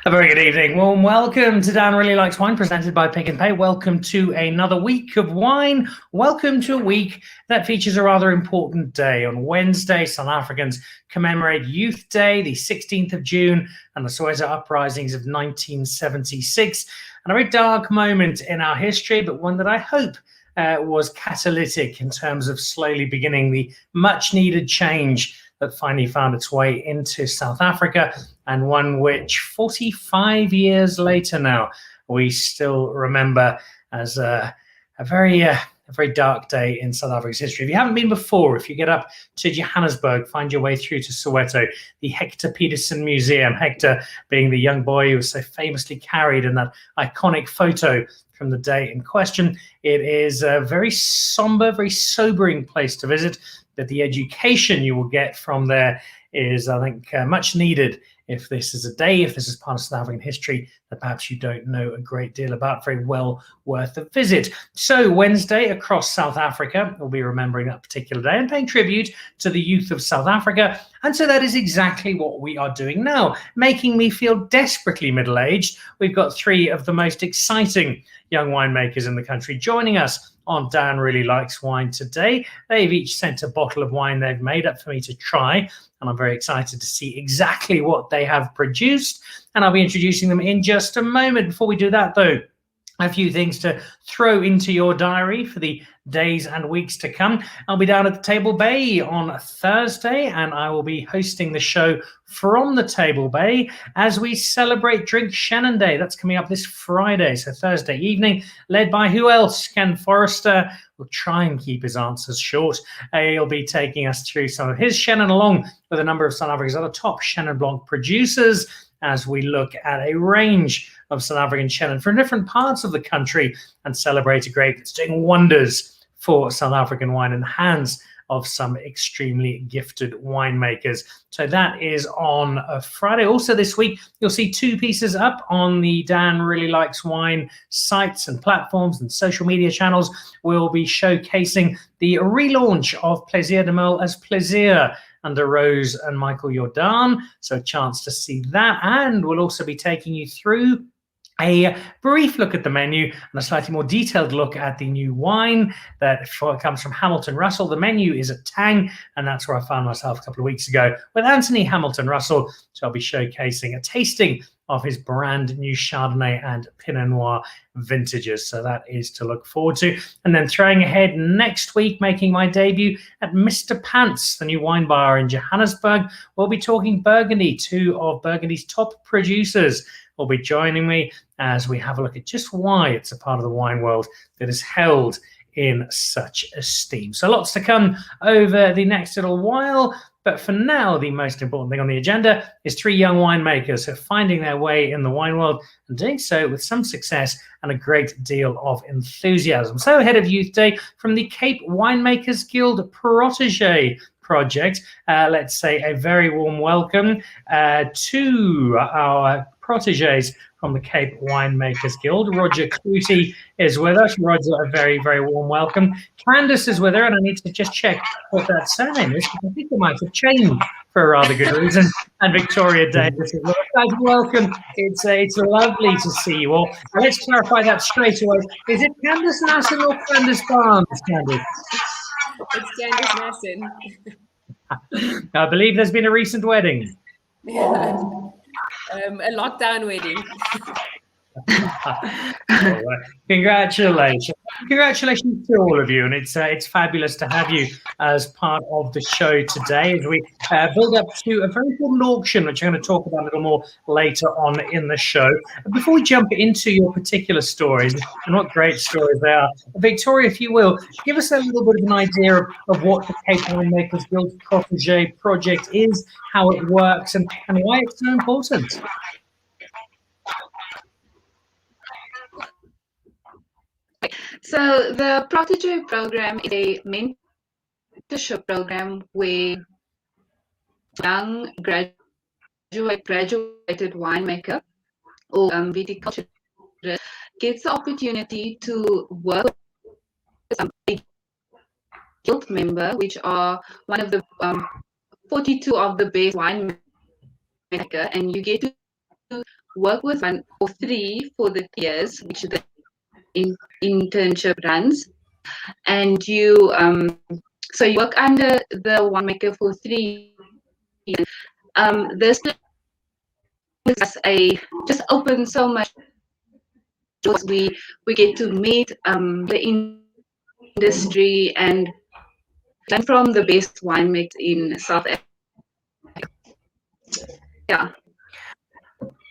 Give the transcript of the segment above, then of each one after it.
A very good evening. Warm welcome to Dan Really Likes Wine, presented by Pick and Pay. Welcome to another week of wine. Welcome to a week that features a rather important day. On Wednesday, South Africans commemorate Youth Day, the 16th of June, and the Cloete uprisings of 1976. And a very dark moment in our history, but one that I hope was catalytic in terms of slowly beginning the much needed change that finally found its way into South Africa, and one which 45 years later now, we still remember as a very dark day in South Africa's history. If you haven't been before, if you get up to Johannesburg, find your way through to Soweto, the Hector Peterson Museum, Hector being the young boy who was so famously carried in that iconic photo from the day in question. It is a very somber, very sobering place to visit, but the education you will get from there is, I think, much needed if this is a day, if this is part of South African history that perhaps you don't know a great deal about. Very well worth a visit. So Wednesday across South Africa, we'll be remembering that particular day and paying tribute to the youth of South Africa. And so that is exactly what we are doing now, making me feel desperately middle-aged. We've got three of the most exciting young winemakers in the country joining us on Dan Really Likes Wine today. They've each sent a bottle of wine they've made up for me to try, and I'm very excited to see exactly what they have produced, and I'll be introducing them in just a moment. Before we do that, though, a few things to throw into your diary for the days and weeks to come. I'll be down at the Table Bay on Thursday, and I will be hosting the show from the Table Bay as we celebrate Drink Shannon Day. That's coming up this Friday, so Thursday evening, led by who else? Ken Forrester will try and keep his answers short. He'll be taking us through some of his Shannon, along with a number of South Africa's other top Chenin Blanc producers, as we look at a range of South African Chenin from different parts of the country and celebrate a grape that's doing wonders for South African wine in the hands of some extremely gifted winemakers. So that is on a Friday. Also this week, you'll see two pieces up on the Dan Really Likes Wine sites and platforms and social media channels. We'll be showcasing the relaunch of Plaisir de Mel as Plaisir under Rose and Michael Jordan. So a chance to see that. And we'll also be taking you through a brief look at the menu and a slightly more detailed look at the new wine that comes from Hamilton Russell. The menu is at Tang, and that's where I found myself a couple of weeks ago with Anthony Hamilton Russell. So I'll be showcasing a tasting of his brand new Chardonnay and Pinot Noir vintages. So that is to look forward to. And then throwing ahead next week, making my debut at Mr. Pants, the new wine bar in Johannesburg. We'll be talking Burgundy. Two of Burgundy's top producers will be joining me as we have a look at just why it's a part of the wine world that is held in such esteem. So lots to come over the next little while. But for now, the most important thing on the agenda is three young winemakers who are finding their way in the wine world and doing so with some success and a great deal of enthusiasm. So ahead of Youth Day, from the Cape Winemakers Guild Protégé project, let's say a very warm welcome to our protégés from the Cape Winemakers Guild. Roger Cloete is with us. Roger, a very, very warm welcome. Candice is with her, and I need to just check what that surname is, because I think it might have changed for a rather good reason. And Victoria Davis is with us. Guys, welcome. It's lovely to see you all. Let's clarify that straight away. Is it Candice Nasson or Candice Barnes, Candice? It's Candice Nasson. I believe there's been a recent wedding. Yeah. A lockdown wedding. Congratulations to all of you, and it's fabulous to have you as part of the show today as we build up to a very important auction, which I'm going to talk about a little more later on in the show. Before we jump into your particular stories, and what great stories they are, Victoria, if you will, give us a little bit of an idea of what the Cape Winemakers Guild Protégé project is, how it works, and why it's so important. So the Protégé program is a mentorship program where young graduated winemaker or viticulturist gets the opportunity to work with some guild member, which are one of the 42 of the best winemaker, and you get to work with one or three for the years, which the internship runs, and you so you work under the winemaker for 3 years. This is just opens so much doors. We get to meet the industry and learn from the best winemakers in South Africa. Yeah.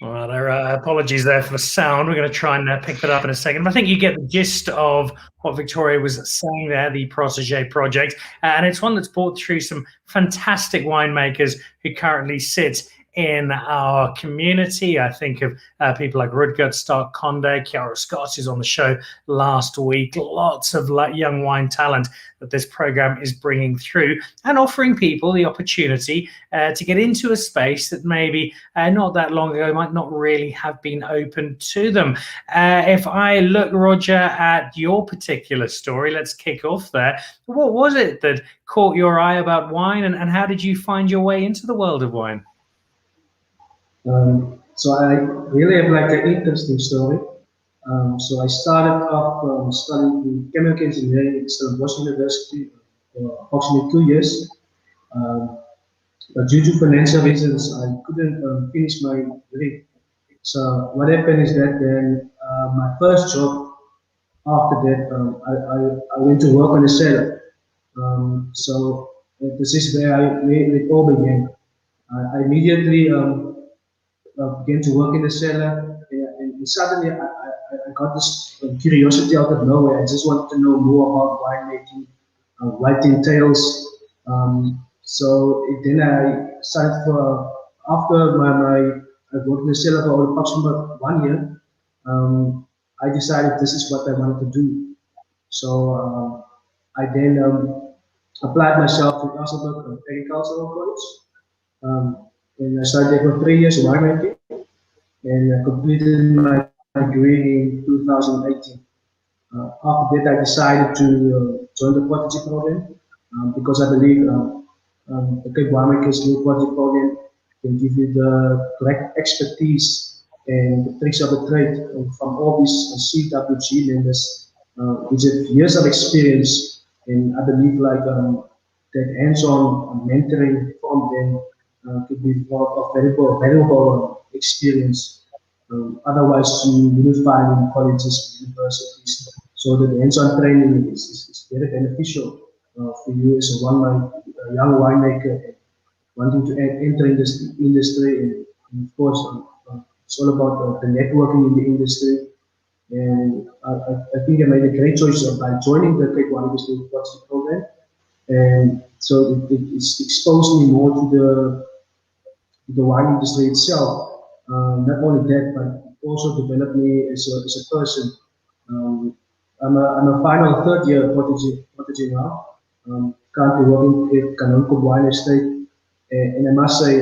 All right, our apologies there for the sound. We're going to try and pick that up in a second. But I think you get the gist of what Victoria was saying there, the Protégé project. And it's one that's brought through some fantastic winemakers who currently sit in our community. I think of people like Rutger Stark Conde, Chiara Scott, who's on the show last week. Lots of young wine talent that this program is bringing through and offering people the opportunity to get into a space that maybe not that long ago might not really have been open to them. If I look, Roger, at your particular story, let's kick off there. What was it that caught your eye about wine, and how did you find your way into the world of wine? So I really have like an interesting story. So I started off studying chemical engineering at Stellenbosch University for approximately 2 years. But due to financial reasons, I couldn't finish my degree. So what happened is that then my first job after that, I went to work on a cellar. So this is where it all began. I immediately began to work in the cellar, and suddenly I got this curiosity out of nowhere. I just wanted to know more about winemaking, what it entails. So then I started after I worked in the cellar for approximately 1 year. I decided this is what I wanted to do. So I then applied myself to Elsenburg Agricultural College. And I started there for 3 years winemaking, and I completed my degree in 2018. After that, I decided to join the protégé program because I believe the Cape Winemakers Guild protégé program can give you the correct expertise and the tricks of the trade from all these CWG members, which have years of experience. And I believe like that hands-on mentoring from them could be a very valuable experience. Otherwise, you will find in colleges, universities, so that hands-on training is very beneficial for you as a young winemaker wanting to enter in this industry. And of course, it's all about the networking in the industry. And I think I made a great choice by joining the Cape Winemakers Guild program. And so it's exposed me more to the wine industry itself. Not only that, but also developed me as a person. I'm a final third year protégé now. Currently working at Canonco Wine Estate, and I must say,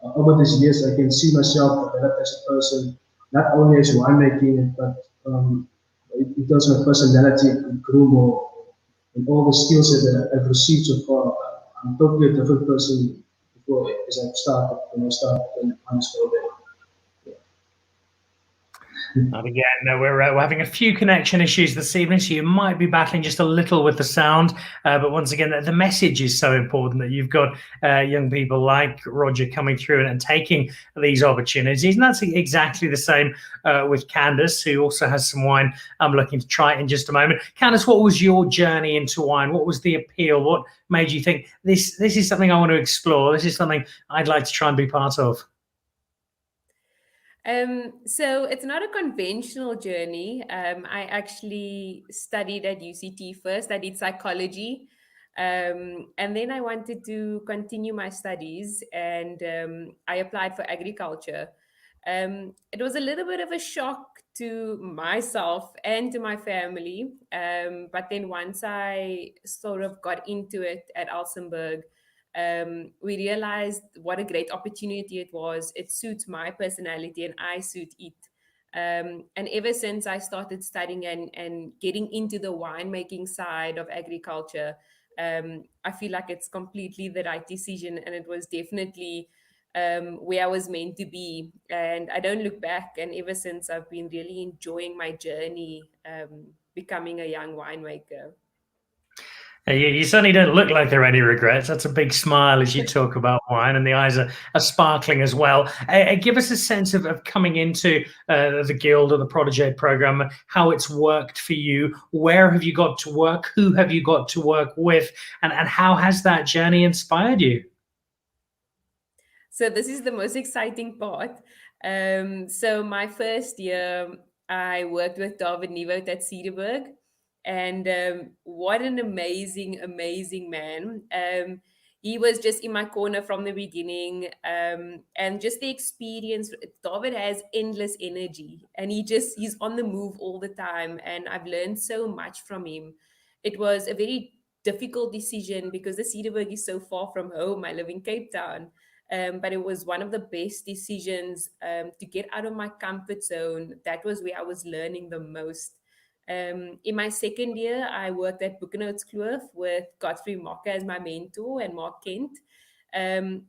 over these years, I can see myself develop as a person, not only as winemaking, but in terms of personality, and grew more, and all the skills that I've received so far. I'm totally a different person before as I started when I started on this program. And again, we're having a few connection issues this evening, so you might be battling just a little with the sound. But once again, the message is so important that you've got young people like Roger coming through and taking these opportunities. And that's exactly the same with Candice, who also has some wine I'm looking to try in just a moment. Candice, what was your journey into wine? What was the appeal? What made you think this is something I want to explore? This is something I'd like to try and be part of? So it's not a conventional journey. I actually studied at UCT first. I did psychology. And then I wanted to continue my studies, and I applied for agriculture. It was a little bit of a shock to myself and to my family. But then once I sort of got into it at Elsenburg, we realized what a great opportunity it was. It suits my personality and I suit it. And ever since I started studying and getting into the winemaking side of agriculture, I feel like it's completely the right decision. And it was definitely where I was meant to be. And I don't look back. And ever since, I've been really enjoying my journey, becoming a young winemaker. You certainly don't look like there are any regrets. That's a big smile as you talk about wine, and the eyes are sparkling as well. Give us a sense of coming into the Guild or the Protégé program, how it's worked for you. Where have you got to work? Who have you got to work with? And how has that journey inspired you? So this is the most exciting part. So my first year, I worked with David Nieuwoud at Cedarburg, and what an amazing, amazing man. He was just in my corner from the beginning, and just the experience. David has endless energy, and he's on the move all the time, and I've learned so much from him. It was a very difficult decision because the Cedarburg is so far from home. I live in Cape Town, but it was one of the best decisions, to get out of my comfort zone. That was where I was learning the most. In my second year, I worked at Cloete with Godfrey Mocker as my mentor and Mark Kent.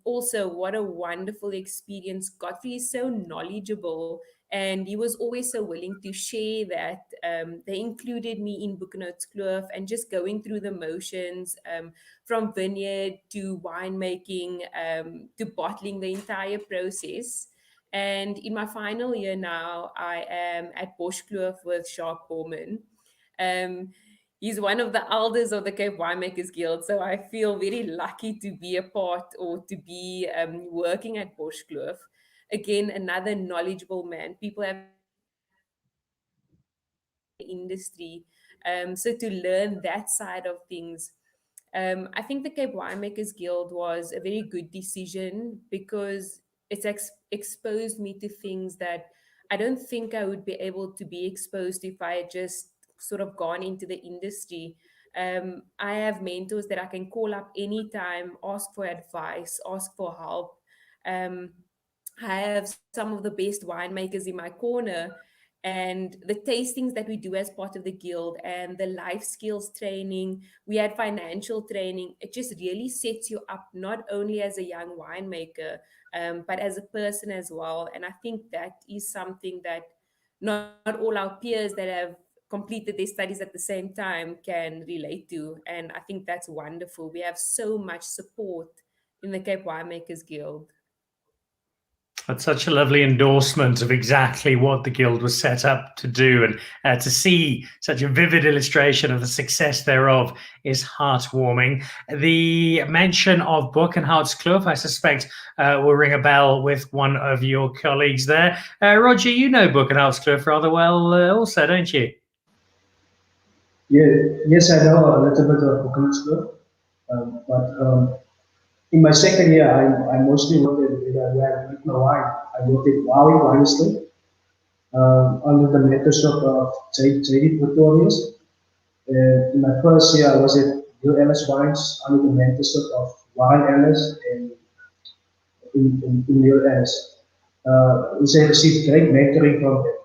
Also, what a wonderful experience. Godfrey is so knowledgeable, and he was always so willing to share that. They included me in Cloete and just going through the motions, from vineyard to winemaking, to bottling, the entire process. And in my final year now, I am at Kloof with Jacques Borman. Um, he's one of the elders of the Cape Winemakers Guild, so I feel very lucky to be a part, or to be working at Kloof. Again, another knowledgeable man. People have industry. So to learn that side of things, I think the Cape Winemakers Guild was a very good decision because it's exposed me to things that I don't think I would be able to be exposed to if I had just sort of gone into the industry. I have mentors that I can call up anytime, ask for advice, ask for help. Um, I have some of the best winemakers in my corner, and the tastings that we do as part of the guild, and the life skills training, we had financial training. It just really sets you up not only as a young winemaker, but as a person as well. And I think that is something that not all our peers that have completed their studies at the same time can relate to. And I think that's wonderful. We have so much support in the Cape Winemakers Guild. That's such a lovely endorsement of exactly what the Guild was set up to do, and to see such a vivid illustration of the success thereof is heartwarming. The mention of Kloof, I suspect, will ring a bell with one of your colleagues there. Roger, you know Kloof rather well also, don't you? Yeah, yes, I know a little bit of Kloof, but in my second year, I mostly worked with my wine. I worked at Huawei Wine Estate under the mentorship of J.D. Pretorius. In my first year, I was at New Ellis Wines under the mentorship of Warren Ellis and in New Ellis. Which I received great mentoring from them,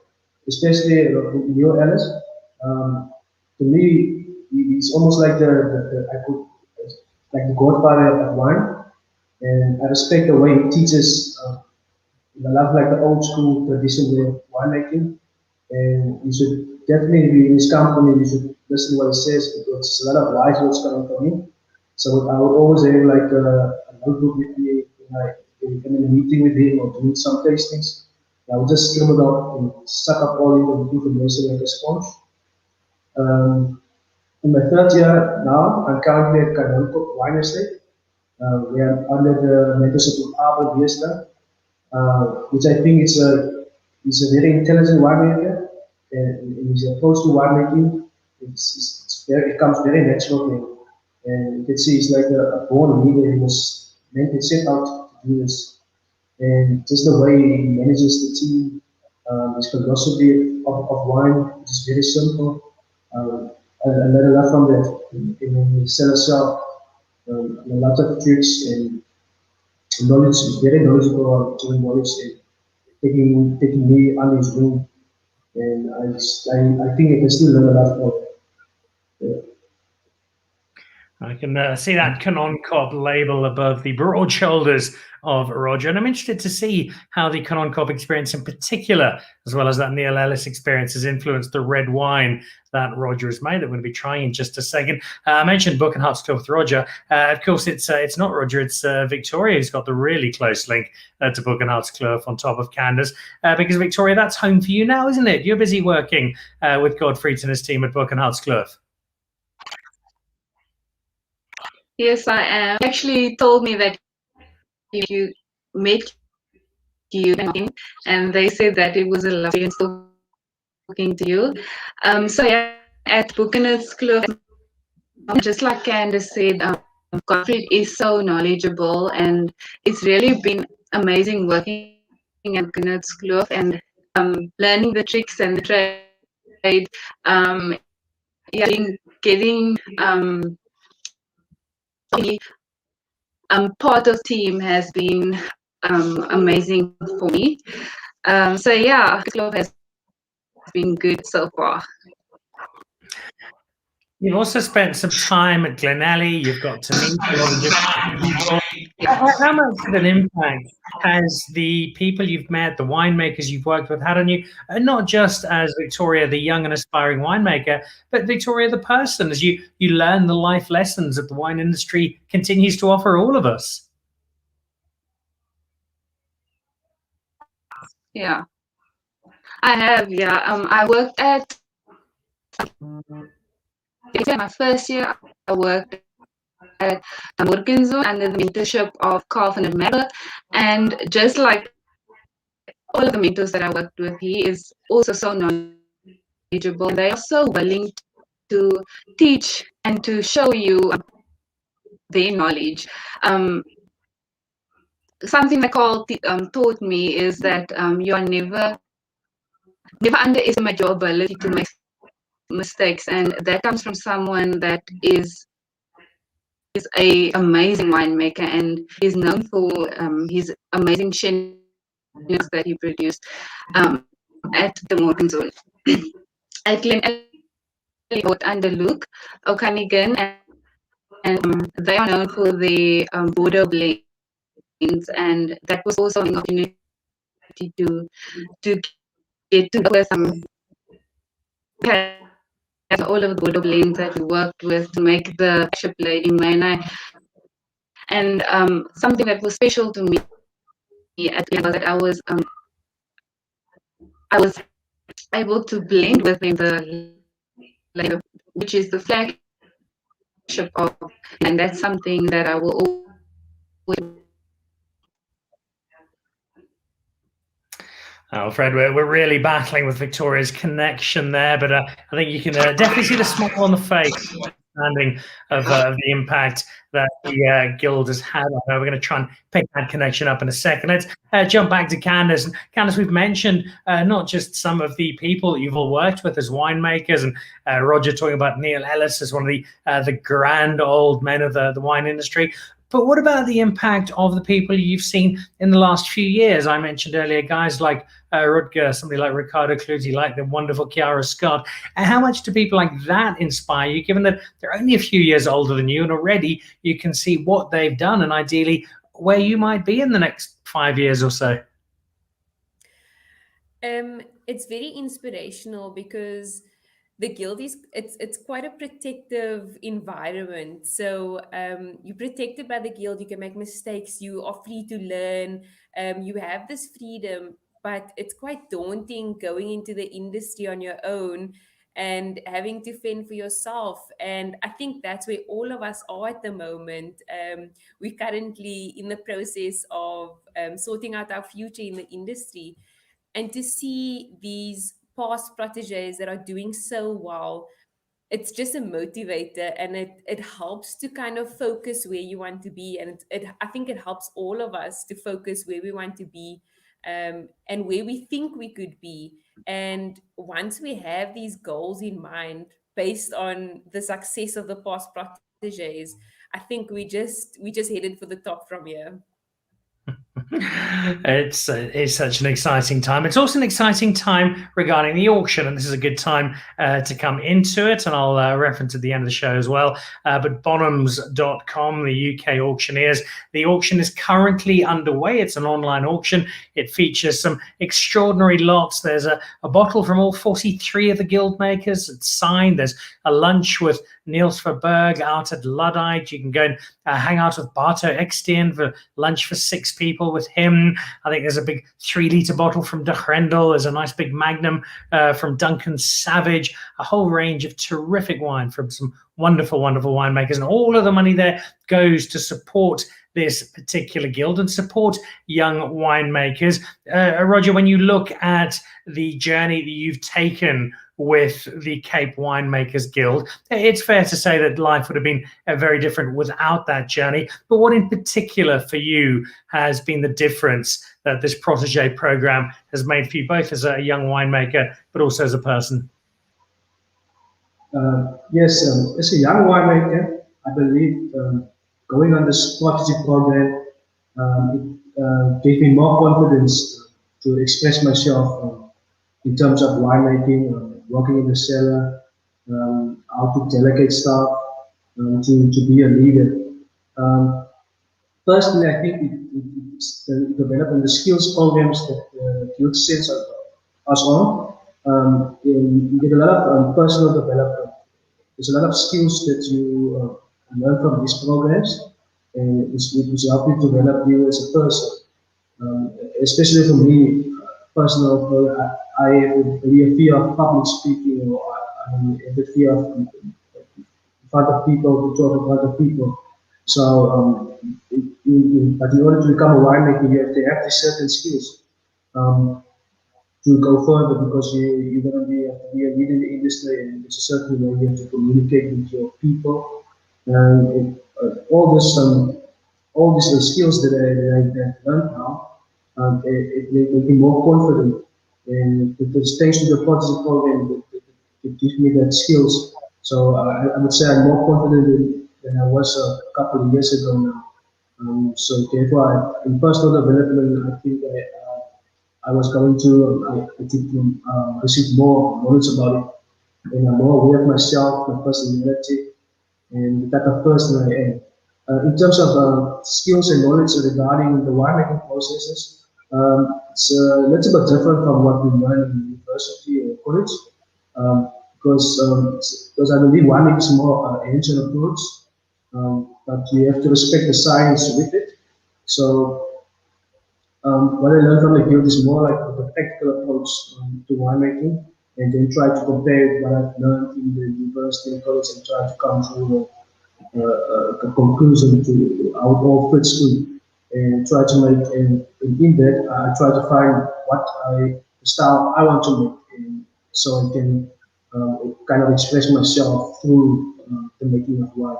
especially New Ellis. To me, he's almost like like the godfather of wine, and I respect the way he teaches. I love like the old school tradition way of winemaking, and you should definitely be in his company. You should listen to what he says because there's a lot of wise words coming from him. So I would always have like a notebook with me when I'm in a meeting with him or doing some tastings. I would just scribble out and suck up all the information like a sponge. In my third year now, I'm currently at Candice Wine Estate. We are under the mentorship of Albert Viesta, which I think is a very intelligent winemaker, and his approach to winemaking it comes very natural to him. And you can see he's like a born leader. He was meant to set out to do this, and just the way he manages the team, his philosophy of wine, which is very simple. I learned a lot from that. In Cellar a lot of tricks and knowledge, very knowledgeable on doing knowledge and taking me on his wing. And I think I can still learn a lot from it. Yeah. I can see that Canon Cop label above the broad shoulders of Roger. And I'm interested to see how the Canon Cop experience in particular, as well as that Neil Ellis experience, has influenced the red wine that Roger has made that we're going to be trying in just a second. I mentioned Book and Hearts Club with Roger. Of course, it's not Roger, it's Victoria who's got the really close link to Book and Hearts Club on top of Candice. Because Victoria, that's home for you now, isn't it? You're busy working with Godfried and his team at Book and Hearts Club. Yes, I am. Actually told me that you met you, and they said that it was a lovely and talking to you. So yeah, at Buchanan's Club, just like Candice said, Godfried is so knowledgeable, and it's really been amazing working at Buchanan's Club and learning the tricks and the trade. Yeah, getting part of team has been amazing for me. So yeah, club has been good so far. You've also spent some time at Glenelly. You've got to meet a lot of different people. How much of an impact has the people you've met, the winemakers you've worked with, had on you? And not just as Victoria, the young and aspiring winemaker, but Victoria, the person, as you learn the life lessons that the wine industry continues to offer all of us. Yeah, I have. Yeah, I worked at my first year. I worked at Morgenzo under the mentorship of Carl van der Merwe, and just like all of the mentors that I worked with, he is also so knowledgeable. They are so willing to teach and to show you their knowledge. Something that Carl taught me is that you are never underestimate your ability to make mistakes, and that comes from someone that is a amazing winemaker and is known for his amazing Chenin that he produced at the Morgenzoll. At Glenelly, under Luke O'Cunningham, and they are known for the Bordeaux blends, and that was also an opportunity to get to work with all of the Bordeaux blends that we worked with to make the ship Lady Mana. And something that was special to me at the end was that I was able to blend with them the which is the flagship of, and that's something that I will always. Oh, Fred, we're really battling with Victoria's connection there, but I think you can definitely see the smile on the face, understanding of the impact that the Guild has had on her. We're going to try and pick that connection up in a second. Let's jump back to Candice. Candice, we've mentioned not just some of the people that you've all worked with as winemakers, and Roger talking about Neil Ellis as one of the grand old men of the wine industry. But what about the impact of the people you've seen in the last few years? I mentioned earlier guys like Rutger, somebody like Ricardo Cloete, like the wonderful Chiara Scott. And how much do people like that inspire you, given that they're only a few years older than you, and already you can see what they've done and ideally where you might be in the next 5 years or so? It's very inspirational because the Guild it's quite a protective environment. So you're protected by the Guild. You can make mistakes. You are free to learn. You have this freedom, but it's quite daunting going into the industry on your own and having to fend for yourself. And I think that's where all of us are at the moment. We're currently in the process of sorting out our future in the industry. And to see these past protégés that are doing so well, it's just a motivator, and it helps to kind of focus where you want to be. And I think it helps all of us to focus where we want to be, and where we think we could be. And once we have these goals in mind based on the success of the past protégés, I think we just headed for the top from here. It's such an exciting time. It's also an exciting time regarding the auction, and this is a good time to come into it, and I'll reference at the end of the show as well. But Bonhams.com, the UK auctioneers, the auction is currently underway. It's an online auction. It features some extraordinary lots. There's a bottle from all 43 of the guild makers. It's signed. There's a lunch with Niels Verberg out at Luddite. You can go and hang out with Barto Ekstein for lunch for 6 people with him. I think there's a big 3-litre bottle from De Grendel. There's a nice big Magnum from Duncan Savage. A whole range of terrific wine from some wonderful, wonderful winemakers. And all of the money there goes to support this particular guild and support young winemakers. Roger, when you look at the journey that you've taken with the Cape Winemakers Guild, it's fair to say that life would have been very different without that journey. But what in particular for you has been the difference that this protégé program has made for you, both as a young winemaker, but also as a person? Yes, as a young winemaker, I believe going on this protégé program, it gave me more confidence to express myself in terms of winemaking, working in the cellar, how to delegate staff, to be a leader. Personally, I think it's developing the skills programs that the Guild sends us on. You get a lot of personal development. There's a lot of skills that you learn from these programs, and which help you develop you as a person. Especially for me, personal, I have a fear of public speaking, or I have a fear of in front of people, to talk in front of people. So, but in order to become a winemaker, you have to have these certain skills to go further, because you're going to have to be a leader in the industry, and it's a certain way you have to communicate with your people. And all these skills that I've learned now, it made me more confident. And because thanks to the protégé program, it gives me that skills. So I would say I'm more confident than I was a couple of years ago now. So therefore, in personal development, I think I was going to, I think, receive more knowledge about it, and I'm more aware of myself, my personality, and the type of person I am. In terms of skills and knowledge regarding the winemaking processes, it's a little bit different from what we learn in university or college, because I believe winemaking is more hands-on approach, but you have to respect the science with it. So what I learned from the guild is more like a practical approach to winemaking, and then try to compare what I've learned in the university and college, and try to come to a conclusion to how it all fits in, and try to make, and in that I try to find the style I want to make, and so I can kind of express myself through the making of wine.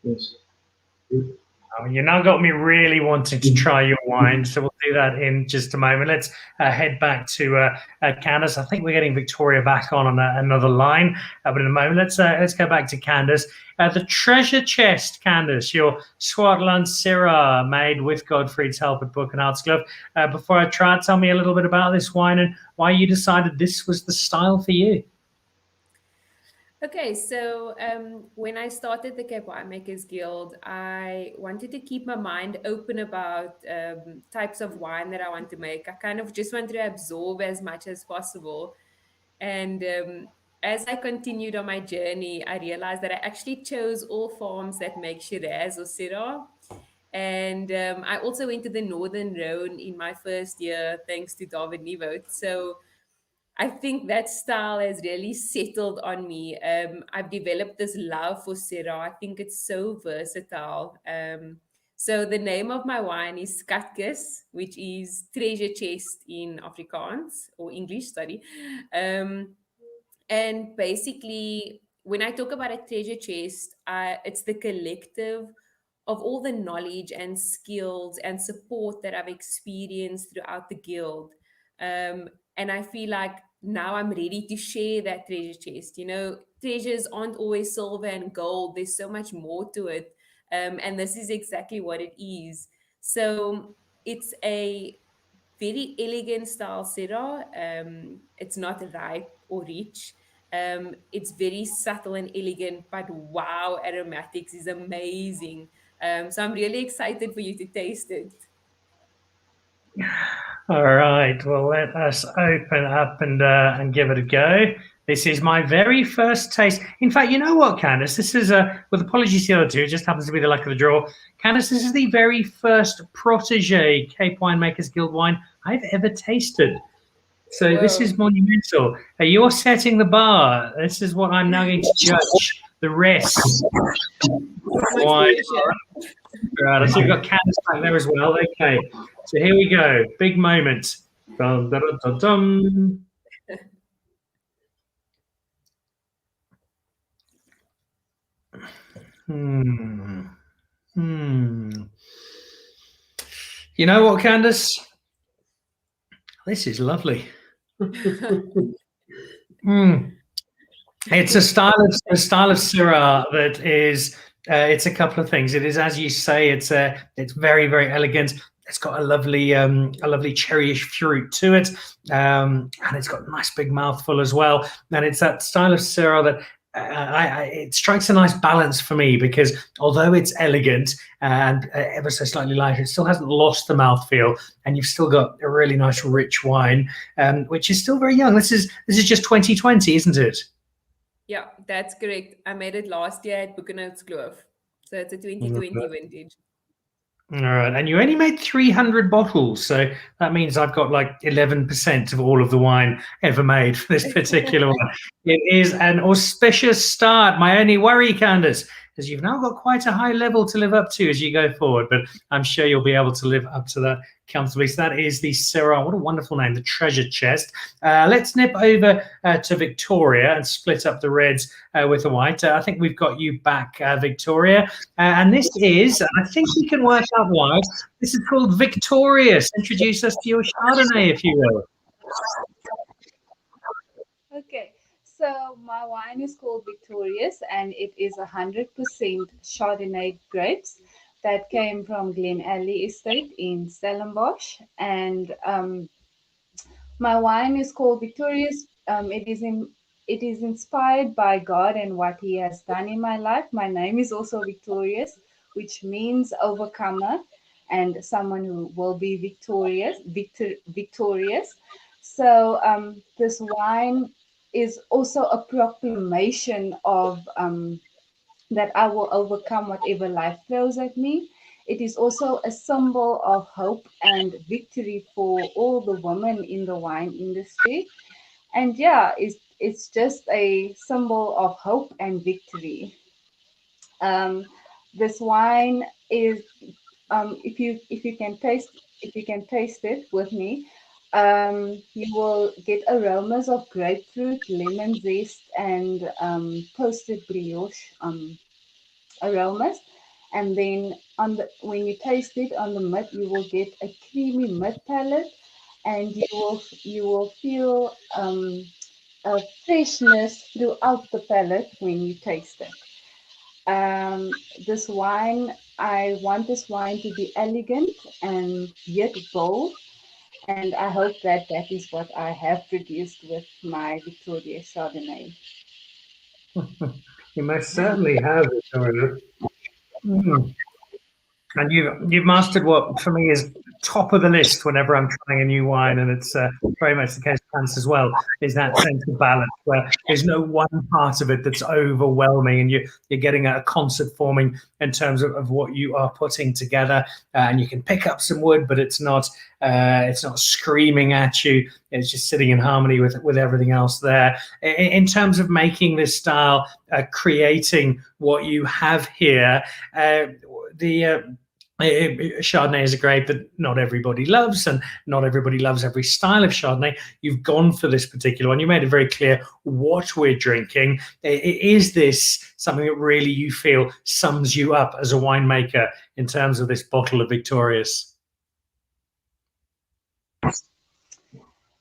Yes. I mean, you now got me really wanting to try your wine, so we'll do that in just a moment. Let's head back to Candice. I think we're getting Victoria back on another line, but in a moment, let's go back to Candice. The treasure chest, Candice, your Swartland Syrah made with Godfried's help at Book and Arts Club. Before I try, tell me a little bit about this wine and why you decided this was the style for you. Okay, so when I started the Cape Winemakers Guild, I wanted to keep my mind open about types of wine that I want to make. I kind of just wanted to absorb as much as possible. And as I continued on my journey, I realized that I actually chose all farms that make Shiraz or Syrah. And I also went to the Northern Rhone in my first year, thanks to David Nieuwoud. So I think that style has really settled on me. I've developed this love for Syrah. I think it's so versatile. So the name of my wine is Skatkis, which is treasure chest in Afrikaans or English, sorry. And basically, when I talk about a treasure chest, it's the collective of all the knowledge and skills and support that I've experienced throughout the guild. And I feel like now I'm ready to share that treasure chest. You know, treasures aren't always silver and gold, there's so much more to it. And this is exactly what it is. So it's a very elegant style Syrah. It's not ripe or rich. It's very subtle and elegant, but wow, aromatics is amazing. So I'm really excited for you to taste it. All right. Well, let us open up and give it a go. This is my very first taste. In fact, you know what, Candice? This is with apologies to the other two, it just happens to be the luck of the draw. Candice, this is the very first protege Cape Winemakers Guild wine I've ever tasted. So this is Whoa. monumental. You're setting the bar. This is what I'm now going to judge the rest. Much Wine. pressure. Right, I see we've got Candice back there as well. Okay, so here we go. Big moment. Dun, dun, dun, dun, dun. Hmm. Hmm. You know what, Candice? This is lovely. Mm. It's a style of Syrah that is. It's a couple of things. It is, as you say, it's very very elegant. It's got a lovely cherryish fruit to it, and it's got a nice big mouthful as well. And it's that style of Syrah that. It strikes a nice balance for me because although it's elegant and ever so slightly lighter, it still hasn't lost the mouthfeel, and you've still got a really nice rich wine, which is still very young. This is just 2020, isn't it? Yeah, that's correct. I made it last year at Cloete. So it's a 2020 vintage. All right, and you only made 300 bottles, so that means I've got like 11% of all of the wine ever made for this particular one. It is an auspicious start. My only worry, Candice, is you've now got quite a high level to live up to as you go forward, but I'm sure you'll be able to live up to that comfortably. So that is the Syrah. What a wonderful name, the Treasure Chest. Let's nip over to Victoria and split up the reds with the white. I think we've got you back, Victoria. And this is, I think we can work out why, this is called Victorious. Introduce us to your Chardonnay, if you will. Okay, so my wine is called Victorious, and it is 100% Chardonnay grapes that came from Glen Alley Estate in Stellenbosch. And my wine is called Victorious. It is inspired by God and what He has done in my life. My name is also Victorious, which means overcomer and someone who will be victorious. So this wine is also a proclamation of that I will overcome whatever life throws at me. It is also a symbol of hope and victory for all the women in the wine industry. And yeah, it's just a symbol of hope and victory. This wine is, if you can taste it with me, you will get aromas of grapefruit, lemon zest, and toasted brioche aromas. And then when you taste it on the mid, you will get a creamy mid palate, and you will feel a freshness throughout the palate when you taste it. This wine, I want this wine to be elegant and yet bold, and I hope that that is what I have produced with my Victoria Chardonnay. You most certainly have, Victoria. Mm. And you've mastered what for me is top of the list whenever I'm trying a new wine, and it's very much the case for Candice as well. Is that sense of balance where there's no one part of it that's overwhelming, and you're getting a concert forming in terms of what you are putting together, and you can pick up some wood, but it's not screaming at you. It's just sitting in harmony with everything else there. In terms of making this style, creating what you have here, Chardonnay is a grape that not everybody loves, and not everybody loves every style of Chardonnay. You've gone for this particular one. You made it very clear what we're drinking. Is this something that really you feel sums you up as a winemaker in terms of this bottle of Victorious?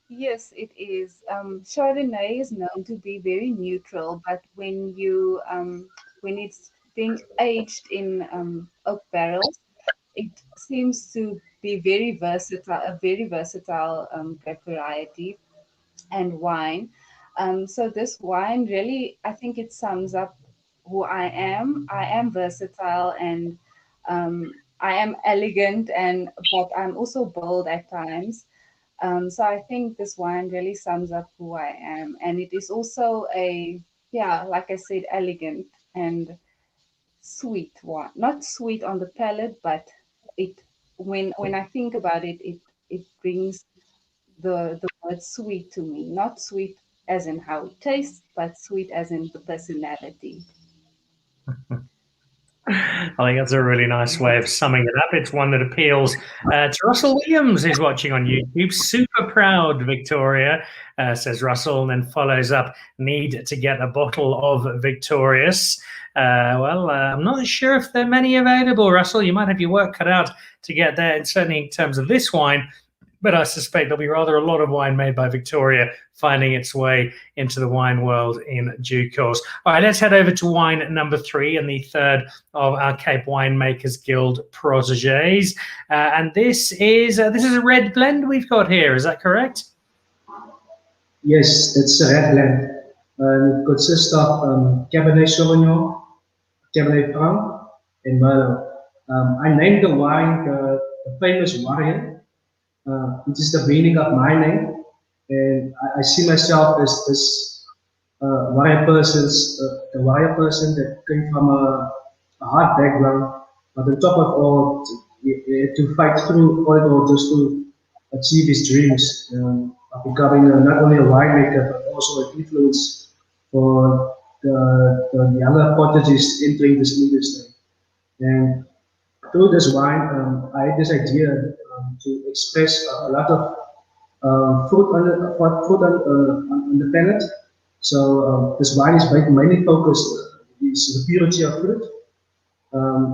Yes, it is. Chardonnay is known to be very neutral, but when it's being aged in oak barrels, it seems to be very versatile, a very versatile grape variety and wine. So this wine really, I think it sums up who I am. I am versatile and I am elegant, but I'm also bold at times. So I think this wine really sums up who I am, and it is also like I said, elegant and sweet wine. Not sweet on the palate, but it when I think about it, it brings the word sweet to me. Not sweet as in how it tastes, but sweet as in the personality. I think that's a really nice way of summing it up. It's one that appeals to Russell Williams, who's watching on YouTube. Super proud, Victoria, says Russell, and then follows up, need to get a bottle of Victorious. I'm not sure if there are many available, Russell. You might have your work cut out to get there, and certainly in terms of this wine. But I suspect there'll be rather a lot of wine made by Victoria finding its way into the wine world in due course. All right, let's head over to wine number 3 and the third of our Cape Winemakers Guild protégés. And this is a red blend we've got here. Is that correct? Yes, it's a red blend. It consists of Cabernet Sauvignon, Cabernet Franc, and Merlot. I named the wine the famous warrior, which is the meaning of my name, and I see myself as this warrior the warrior person that came from a hard background, but on top of all, to fight through all it all just to achieve his dreams of becoming not only a winemaker but also an influence for the younger protégés entering this industry. And through this wine, I had this idea to express a lot of fruit on the palate. So this wine is mainly focused on the purity of fruit.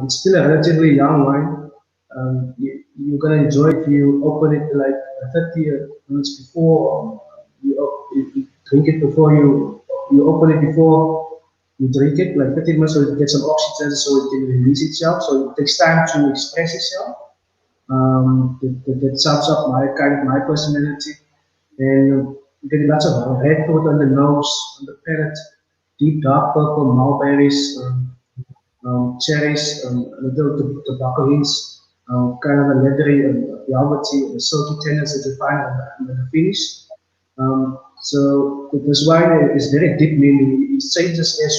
It's still a relatively young wine. You're gonna enjoy it if you open it like 30 minutes before you drink it before you open it before you drink it, like 30 minutes so it gets some oxygen so it can release itself. So it takes time to express itself. That sums up my personality, and getting lots of red fruit on the nose, on the palate, deep dark purple mulberries, cherries, little tobacco hints, kind of a leathery and velvety, silky tannins that you find on the finish. So this wine is very deep meaning. It changes as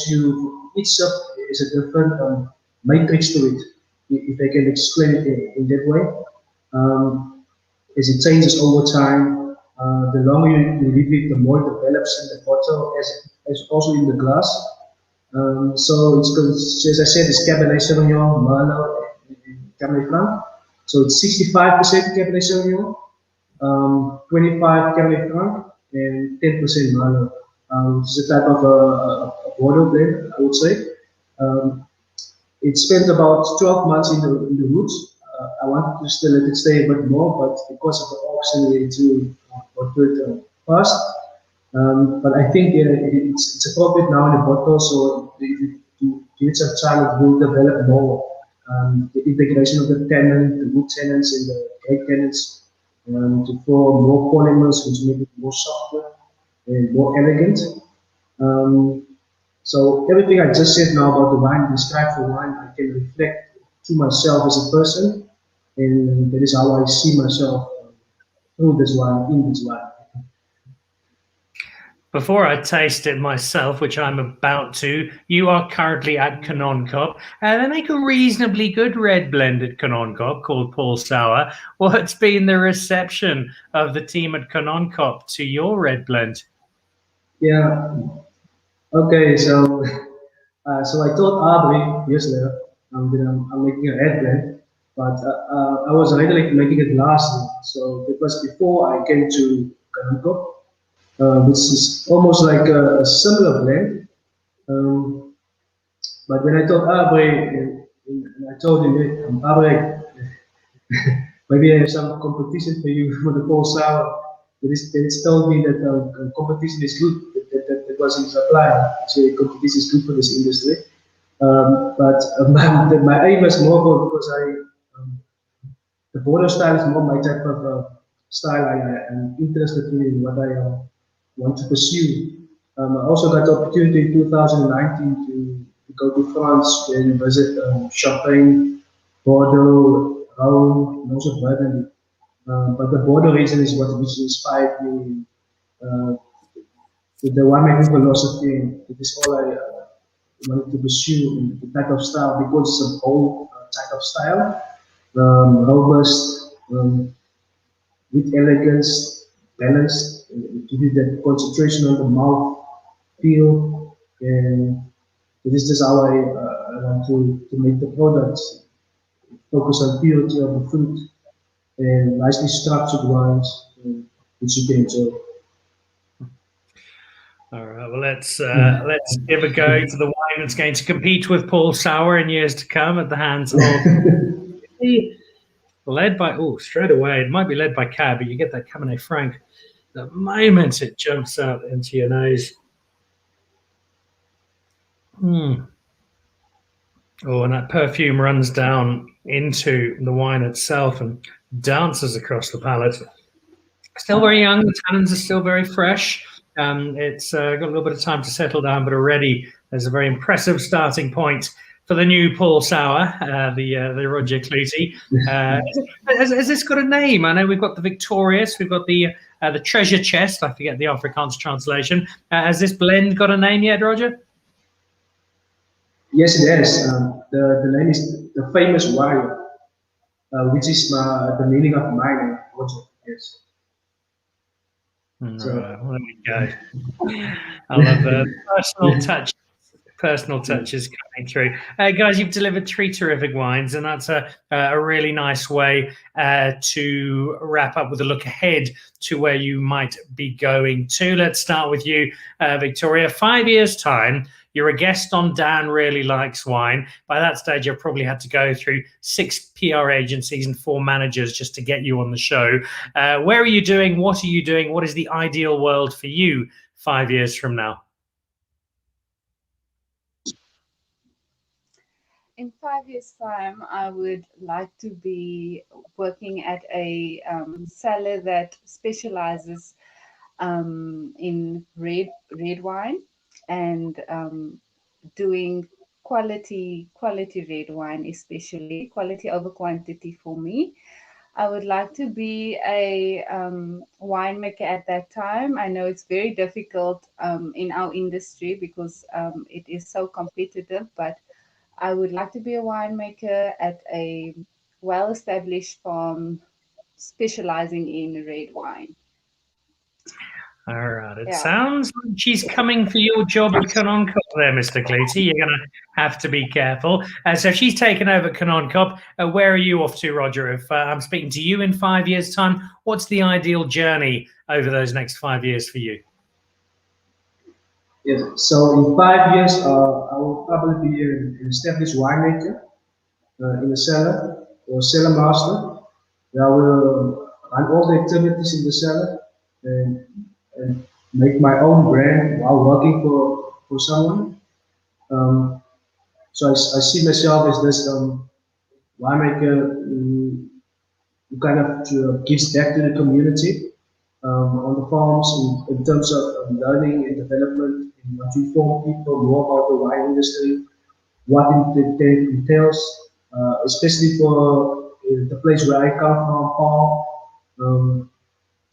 each sip is a different matrix to it, if I can explain it in that way. As it changes over time, the longer you leave it, the more it develops in the bottle as also in the glass. So it's, as I said, it's Cabernet Sauvignon, Merlot, and Cabernet Franc. So it's 65% Cabernet Sauvignon, 25 Cabernet Franc, and 10% Merlot. Which is a type of a Bordeaux blend, I would say. It spent about 12 months in the woods. I wanted to still let it stay a bit more, but because of the auction, we had to do it fast. But I think it's appropriate now in the bottle, so to give it some time, it will develop more. The integration of the tannin, the wood tannins, and the grape tannins to form more polymers, which make it more softer and more elegant. So everything I just said now about the wine, describe the wine, I can reflect to myself as a person, and that is how I see myself through this wine, in this wine. Before I taste it myself, which I'm about to, you are currently at Canoncop, and they make a reasonably good red blend at Canoncop called Paul Sour. What's been the reception of the team at Canoncop to your red blend? Yeah. Okay. So I told Aubrey yesterday I'm making a red blend, but I was already like making it last year. So it was before I came to Canoncop. Which is almost like a similar blend. But when I told Aubrey, and I told him, hey, Aubrey, maybe I have some competition for you for the Paul Sour. They told me that competition is good. That was his reply. So competition is good for this industry. But my aim was more because the Bordeaux style is more my type of style. I am interested in what I want to pursue. I also got the opportunity in 2019 to go to France and visit Champagne, Bordeaux, Rome, and also Burgundy. But the Bordeaux region is what which inspired me with the winemaking philosophy. It is all I wanted to pursue, the type of style, because it's a bold type of style, robust, with elegance, balanced, give you that concentration on the mouth feel, and it is just how I want to make the products. Focus on purity of the fruit and nicely structured wines, which you can enjoy. All right, well, let's give a go to the wine that's going to compete with Paul Sauer in years to come at the hands of led by, straight away, it might be led by Cab, but you get that Cabernet Franc the moment it jumps out into your nose. Oh, and that perfume runs down into the wine itself and dances across the palate. Still very young, the tannins are still very fresh. It's got a little bit of time to settle down, but already there's a very impressive starting point for the new Paul Sauer, the Roger Cloete. Has this got a name? I know we've got the Victorious, we've got the Treasure Chest. I forget the Afrikaans translation. Has this blend got a name yet, Roger? Yes, it has. The name is the Famous Warrior, which is the meaning of my name, Roger. Yes. Right, well, there we go. I love the personal touches coming through. Guys, you've delivered 3 terrific wines, and that's a really nice way to wrap up with a look ahead to where you might be going to. Let's start with you, Victoria. 5 years' time, you're a guest on Dan Really Likes Wine. By that stage, you've probably had to go through 6 PR agencies and 4 managers just to get you on the show. Where are you doing? What are you doing? What is the ideal world for you 5 years from now? In 5 years' time, I would like to be working at a cellar that specializes in red wine and doing quality red wine, especially quality over quantity for me. I would like to be a winemaker at that time. I know it's very difficult in our industry because it is so competitive, but I would like to be a winemaker at a well-established farm specializing in red wine. All right. It sounds like she's coming for your job at Cop there, Mr. Cloete. You're going to have to be careful. So she's taken over Cop. Where are you off to, Roger? If I'm speaking to you in 5 years' time, what's the ideal journey over those next 5 years for you? Yes. So in 5 years, I will probably be an established winemaker in a cellar or cellar master. I will run all the activities in the cellar and make my own brand while working for someone. So I see myself as this winemaker who kind of gives back to the community on the farms in terms of learning and development, and to inform people more about the wine industry, what it entails, especially for the place where I come from, Paul.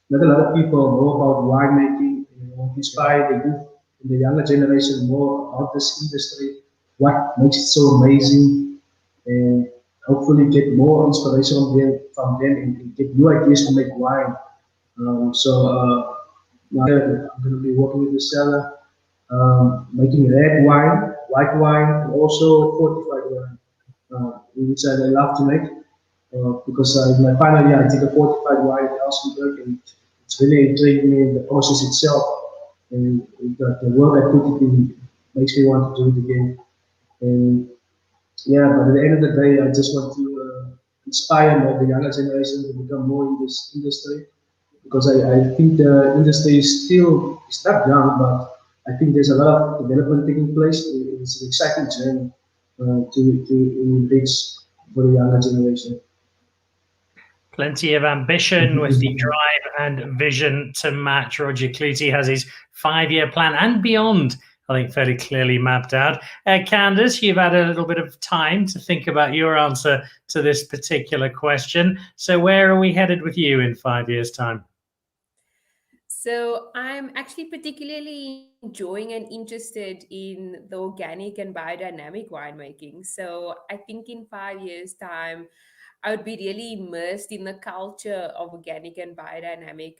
Not a lot of people know about winemaking and want to inspire the youth and the younger generation more about this industry, what makes it so amazing, and hopefully get more inspiration from them and get new ideas to make wine. Now I'm going to be working with the cellar, making red wine, white wine, and also fortified wine, which I love to make. Because in my final year I did a fortified wine in Elsenburg, and it's really intrigued me in the process itself, and the work I put it in makes me want to do it again. And yeah, but at the end of the day, I just want to inspire the younger generation to become more in this industry, because I think the industry is still not young, but I think there's a lot of development taking place. It's an exciting journey to reach for the younger generation. Plenty of ambition with the drive and vision to match. Roger Cloete has his 5-year plan and beyond, I think, fairly clearly mapped out. Candice, you've had a little bit of time to think about your answer to this particular question. So where are we headed with you in 5 years' time? So I'm actually particularly enjoying and interested in the organic and biodynamic winemaking. So I think in 5 years' time, I would be really immersed in the culture of organic and biodynamic.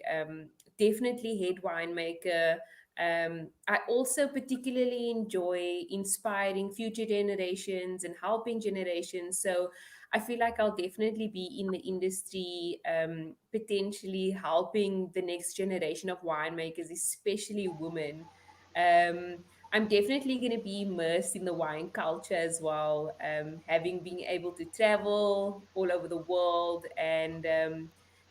Definitely head winemaker. I also particularly enjoy inspiring future generations and helping generations. So I feel like I'll definitely be in the industry, potentially helping the next generation of winemakers, especially women. Um, I'm definitely going to be immersed in the wine culture as well, having been able to travel all over the world and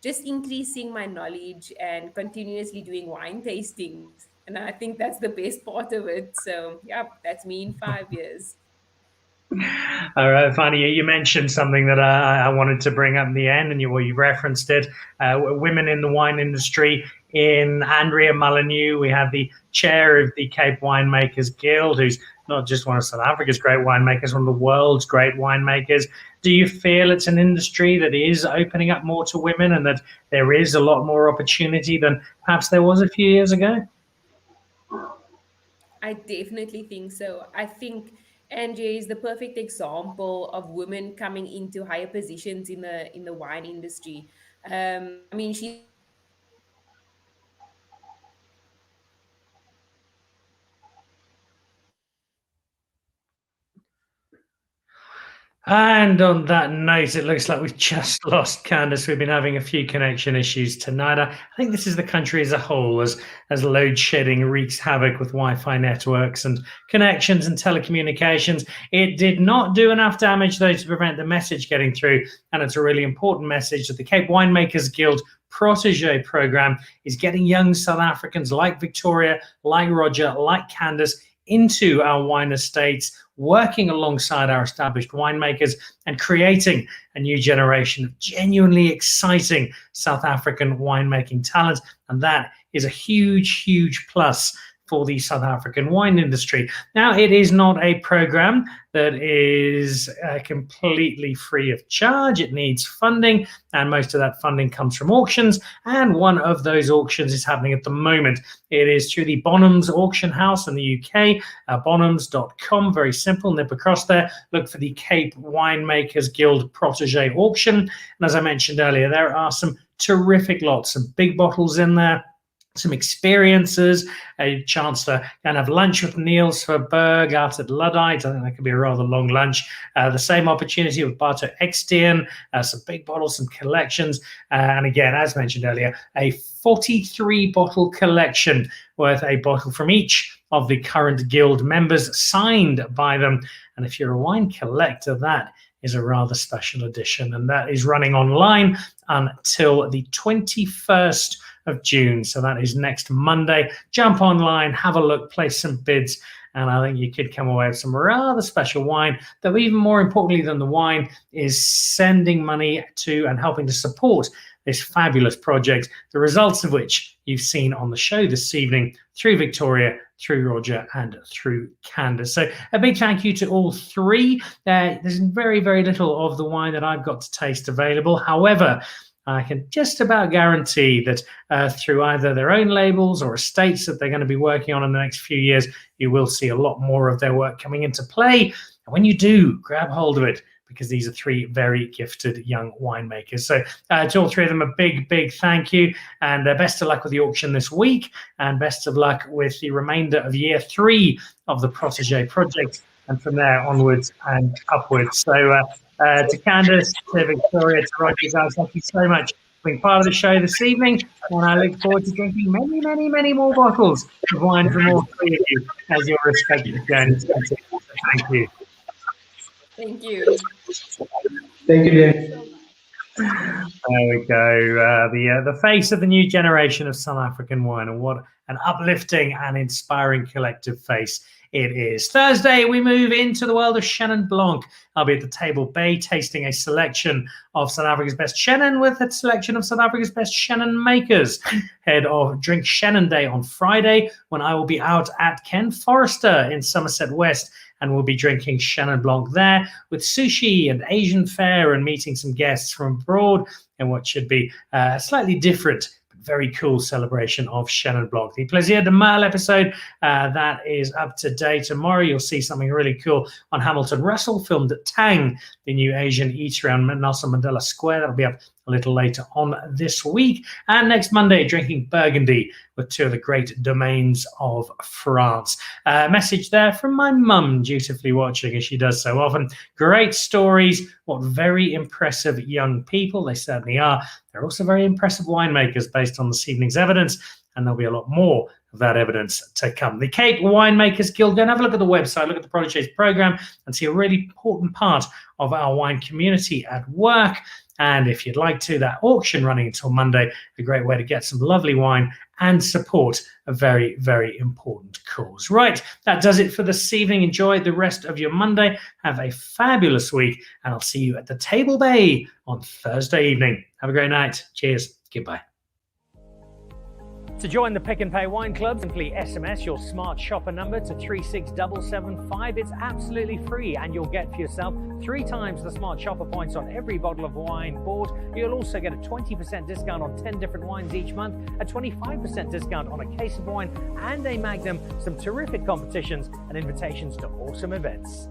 just increasing my knowledge and continuously doing wine tastings. And I think that's the best part of it. So, yeah, that's me in 5 years. All right, Fanny, you mentioned something that I wanted to bring up in the end, and you referenced it. Women in the wine industry. In Andrea Molyneux, we have the chair of the Cape Winemakers Guild, who's not just one of South Africa's great winemakers, one of the world's great winemakers. Do you feel it's an industry that is opening up more to women and that there is a lot more opportunity than perhaps there was a few years ago? I definitely think so. I think Angie is the perfect example of women coming into higher positions in the wine industry. I mean, she's And on that note, it looks like we've just lost Candice. We've been having a few connection issues tonight. I think this is the country as a whole, as load shedding wreaks havoc with Wi-Fi networks and connections and telecommunications. It did not do enough damage, though, to prevent the message getting through. And it's a really important message that the Cape Winemakers Guild protégé program is getting young South Africans like Victoria, like Roger, like Candice into our wine estates, working alongside our established winemakers and creating a new generation of genuinely exciting South African winemaking talent. And that is a huge, huge plus for the South African wine industry. Now, it is not a program that is completely free of charge. It needs funding, and most of that funding comes from auctions, and one of those auctions is happening at the moment. It is through the Bonhams auction house in the UK, bonhams.com, very simple, nip across there, look for the Cape Winemakers Guild Protégé auction, and as I mentioned earlier, there are some terrific lots, some big bottles in there, some experiences, a chance to kind of lunch with Niels Verberg out at Luddite. I think that could be a rather long lunch. The same opportunity with Barto Extian, some big bottles, some collections. And again, as mentioned earlier, a 43 bottle collection worth a bottle from each of the current guild members, signed by them. And if you're a wine collector, that is a rather special edition. And that is running online until the 21st of June. So that is next Monday. Jump online, have a look, place some bids, and I think you could come away with some rather special wine that, even more importantly than the wine, is sending money to and helping to support this fabulous project, the results of which you've seen on the show this evening through Victoria, through Roger, and through Candice. So a big thank you to all three. There's very, very little of the wine that I've got to taste available. However, I can just about guarantee that through either their own labels or estates that they're going to be working on in the next few years, you will see a lot more of their work coming into play. And when you do, grab hold of it, because these are three very gifted young winemakers. So to all three of them, a big, big thank you, and best of luck with the auction this week, and best of luck with the remainder of year 3 of the Protégé project, and from there onwards and upwards. So to Candice, to Victoria, to Roger, guys, thank you so much for being part of the show this evening, and I look forward to drinking many, many, many more bottles of wine from all three of you as your respective journeys continue. So thank you. Thank you. Thank you, Dan. There we go. The face of the new generation of South African wine, and what an uplifting and inspiring collective face it is. Thursday, we move into the world of Chenin Blanc. I'll be at the Table Bay tasting a selection of South Africa's best Chenin with a selection of South Africa's best Chenin makers. Head of Drink Chenin Day on Friday, when I will be out at Ken Forrester in Somerset West, and we'll be drinking Chenin Blanc there with sushi and Asian fare and meeting some guests from abroad in what should be a slightly different, very cool celebration of Chenin Blanc. The Plaisir de Merle episode, that is up to date. Tomorrow you'll see something really cool on Hamilton Russell, filmed at Tang, the new Asian eatery on Nelson Mandela Square. That'll be up a little later on this week. And next Monday, drinking Burgundy with two of the great domains of France. Message there from my mum, dutifully watching as she does so often. Great stories. What very impressive young people. They certainly are. They're also very impressive winemakers based on this evening's evidence. And there'll be a lot more of that evidence to come. The Cape Winemakers Guild, go and have a look at the website, look at the protégés program, and see a really important part of our wine community at work. And if you'd like to, that auction running until Monday, a great way to get some lovely wine and support a very, very important cause. Right, that does it for this evening. Enjoy the rest of your Monday. Have a fabulous week, and I'll see you at the Table Bay on Thursday evening. Have a great night. Cheers. Goodbye. To join the Pick and Pay Wine Club, simply SMS your smart shopper number to 36775. It's absolutely free, and you'll get for yourself 3 times the smart shopper points on every bottle of wine bought. You'll also get a 20% discount on 10 different wines each month, a 25% discount on a case of wine, and a Magnum, some terrific competitions and invitations to awesome events.